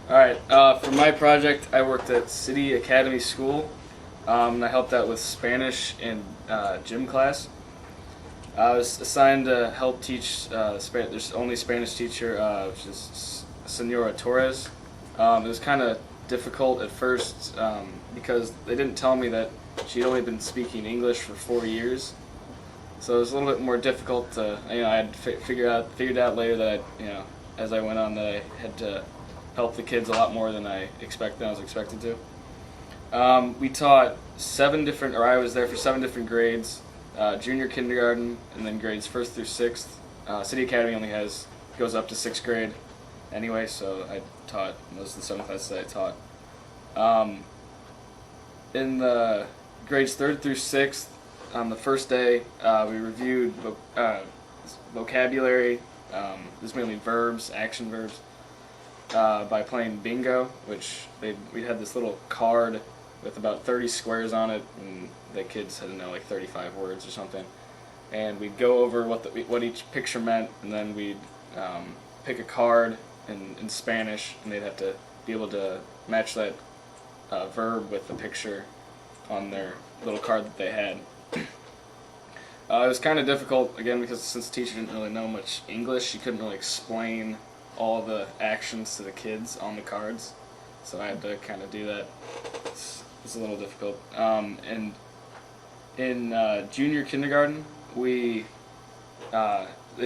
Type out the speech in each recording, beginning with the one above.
Alright, for my project, I worked at City Academy School, and I helped out with Spanish in gym class. I was assigned to help teach there's only Spanish teacher, which is Senora Torres. It was kind of difficult at first because they didn't tell me that she'd only been speaking English for 4 years. So it was a little bit more difficult to, I had figured out later that as I went on, that I had to help the kids a lot more than I was expected to. We taught I was there for 7 different grades, junior kindergarten, and then grades first through sixth. City Academy only goes up to sixth grade anyway, so I taught, those are the 7 classes that I taught. In the grades third through sixth, on the first day, we reviewed vocabulary. This is mainly verbs, action verbs, by playing bingo, which we had this little card with about 30 squares on it, and the kids had to know like 35 words or something. And we'd go over what each picture meant, and then we'd pick a card in Spanish, and they'd have to be able to match that verb with the picture on their little card that they had. It was kind of difficult, again, because since the teacher didn't really know much English, she couldn't really explain all the actions to the kids on the cards, so I had to kind of do that. It's a little difficult. And in junior kindergarten, they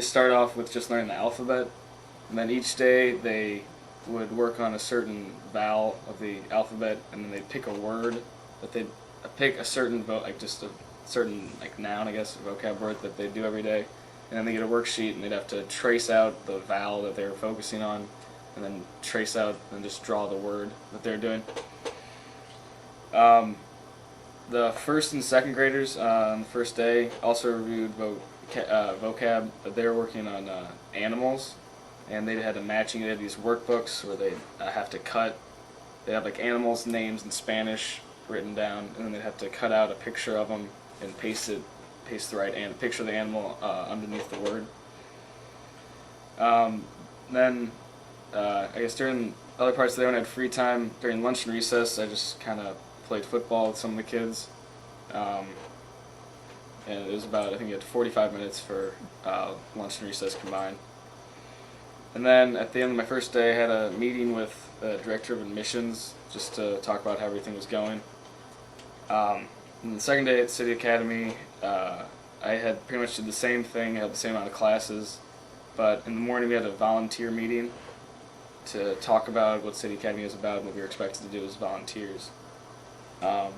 start off with just learning the alphabet, and then each day they would work on a certain vowel of the alphabet, and then they'd pick a word that they'd pick a certain certain noun, I guess, vocab word that they do every day, and then they get a worksheet and they'd have to trace out the vowel that they were focusing on, and then trace out and just draw the word that they're doing. The first and second graders on the first day also reviewed vocab, but they were working on animals, and they had they had these workbooks where they have to they have like animals' names in Spanish written down, and then they'd have to cut out a picture of them and paste the right picture of the animal underneath the word. Then I guess during other parts of the day when I had free time during lunch and recess, I just kind of played football with some of the kids. And it was about, I think, 45 minutes for lunch and recess combined. And then at the end of my first day, I had a meeting with the director of admissions just to talk about how everything was going. And the second day at City Academy, I had pretty much did the same thing. I had the same amount of classes, but in the morning we had a volunteer meeting to talk about what City Academy is about and what we were expected to do as volunteers. So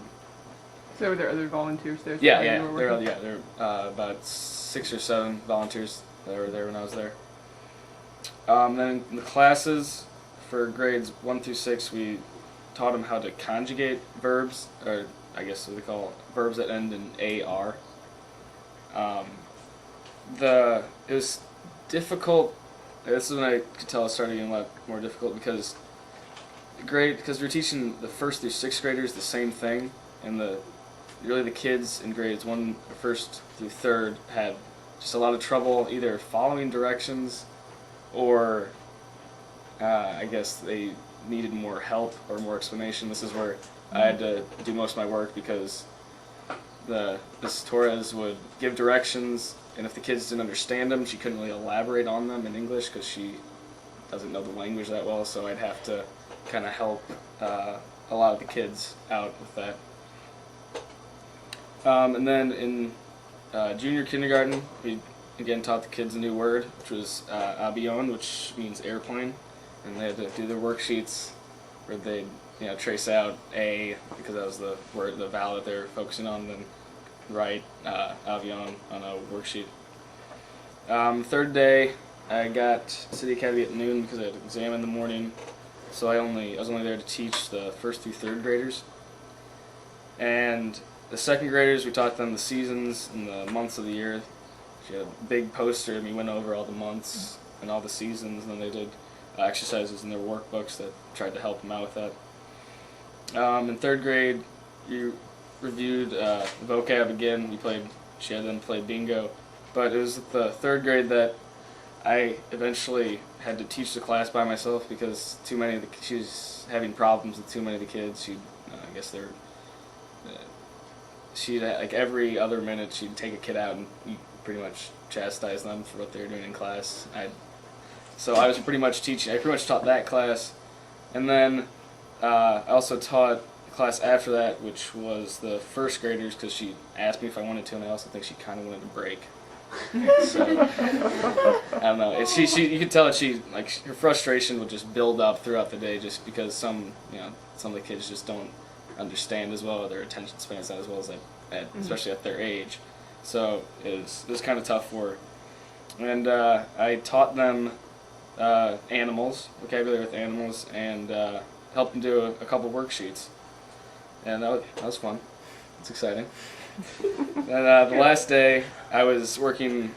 were there other volunteers there? Yeah. There were about 6 or 7 volunteers that were there when I was there. Then in the classes for grades 1 through 6, we taught them how to conjugate verbs, or I guess what they call verbs that end in AR. It was difficult. This is when I could tell it started getting a lot more difficult because we're teaching the first through sixth graders the same thing, and the kids in grades first through third had just a lot of trouble either following directions or I guess they needed more help or more explanation. This is where I had to do most of my work because Miss Torres would give directions, and if the kids didn't understand them, she couldn't really elaborate on them in English because she doesn't know the language that well, so I'd have to kind of help a lot of the kids out with that. And then in junior kindergarten, we again taught the kids a new word, which was avion, which means airplane, and they had to do their worksheets where they'd trace out A, because that was the vowel that they're focusing on, and then write avion on a worksheet. Third day, I got City Academy at noon because I had an exam in the morning, so I was only there to teach the first through third graders. And the second graders, we taught them the seasons and the months of the year. She had a big poster, and we went over all the months and all the seasons, and then they did exercises in their workbooks that tried to help them out with that. In third grade, you reviewed the vocab again. She had them play bingo, but it was the third grade that I eventually had to teach the class by myself because she was having problems with too many of the kids. I guess they're. She'd like every other minute she'd take a kid out and pretty much chastise them for what they were doing in class. So I was pretty much teaching. I pretty much taught that class, and then I also taught a class after that, which was the first graders, because she asked me if I wanted to, and I also think she kind of wanted to break. So I don't know. You could tell that her frustration would just build up throughout the day, just because some of the kids just don't understand as well, or their attention span's not as well as especially at their age. So it was kind of tough for her. And I taught them vocabulary with animals, and helped them do a couple worksheets. And that was fun. It's exciting. And the last day, I was working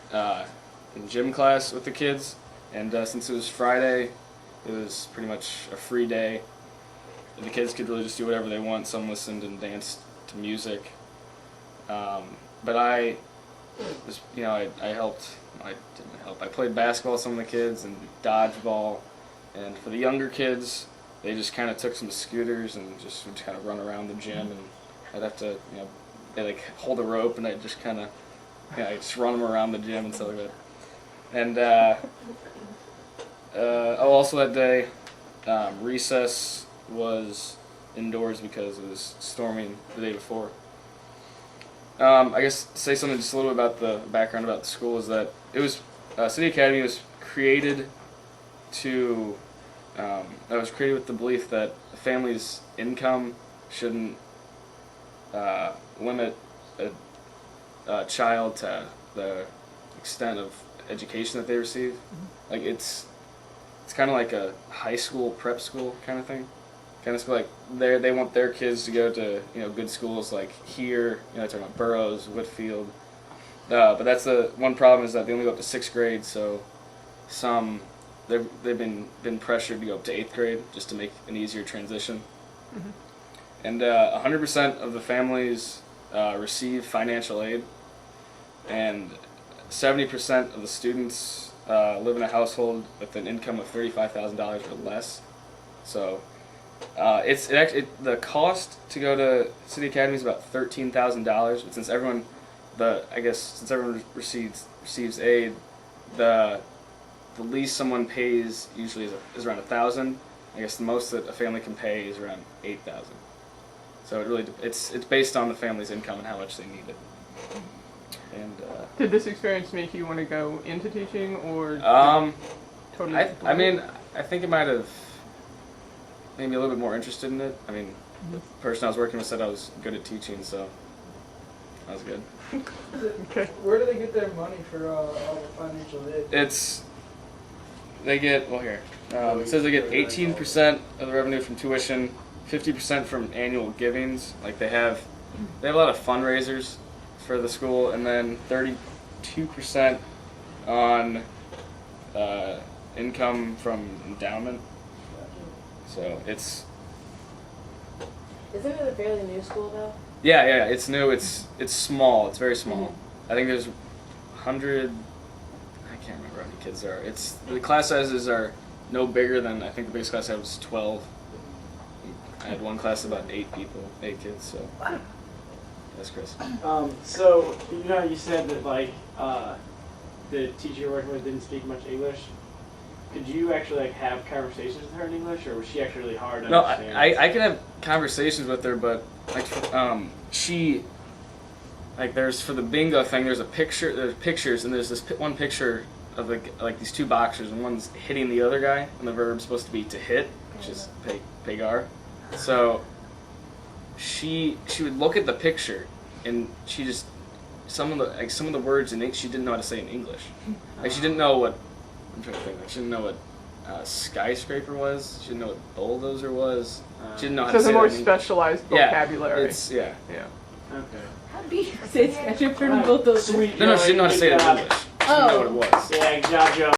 in gym class with the kids, and since it was Friday, it was pretty much a free day. The kids could really just do whatever they want. Some listened and danced to music. But I helped. I didn't help. I played basketball with some of the kids and dodgeball. And for the younger kids, they just kind of took some scooters and just would kind of run around the gym. And I'd have to, they hold a rope, and I'd just kind of, I'd just run them around the gym and stuff like that. And also that day, recess was indoors because it was storming the day before. I guess say something just a little bit about the background about the school is that it was City Academy was created with the belief that a family's income shouldn't limit a child to the extent of education that they receive. Mm-hmm. Like it's kind of like a high school prep school kind of thing. Kind of school, like they want their kids to go to good schools like here. Talking about Burroughs, Whitfield, but that's the one problem is that they only go up to 6th grade. So they've been pressured to go up to 8th grade just to make an easier transition. Mm-hmm. And 100% of the families receive financial aid, and 70% of the students live in a household with an income of $35,000 or less. So. The cost to go to City Academy is about $13,000, but since everyone receives aid, the least someone pays usually is around $1,000. I guess the most that a family can pay is around $8,000. So it really it's based on the family's income and how much they need it. And did this experience make you want to go into teaching, or totally? I think it might have made me a little bit more interested in it. I mean, the person I was working with said I was good at teaching, so that was good. Okay. Where do they get their money for all the financial aid? It says they get 18% of the revenue from tuition, 50% from annual givings. Like they have a lot of fundraisers for the school, and then 32% on income from endowment. So Isn't it a fairly new school though? Yeah, it's new. It's small. It's very small. I think there's 100. I can't remember how many kids there are. The class sizes are no bigger than, I think the biggest class I had was 12. I had one class of about 8 kids. So that's Chris. So you said that the teacher you're working with didn't speak much English. Could you actually have conversations with her in English, or was she actually really hard to understand? No, I can have conversations with her, but she there's for the bingo thing. There's pictures, and there's this one picture of these two boxers, and one's hitting the other guy, and the verb's supposed to be to hit, which is pegar. So she would look at the picture, and she just some of the words in English she didn't know how to say in English. She didn't know what. I'm trying to think. She didn't know what skyscraper was. She didn't know what bulldozer was. She didn't know how to say So that it's a more in specialized vocabulary. Yeah. Okay. How do you say skyscraper in both those? Sweet. No, she didn't know how to say it in English. She didn't know what it was. Yeah, job.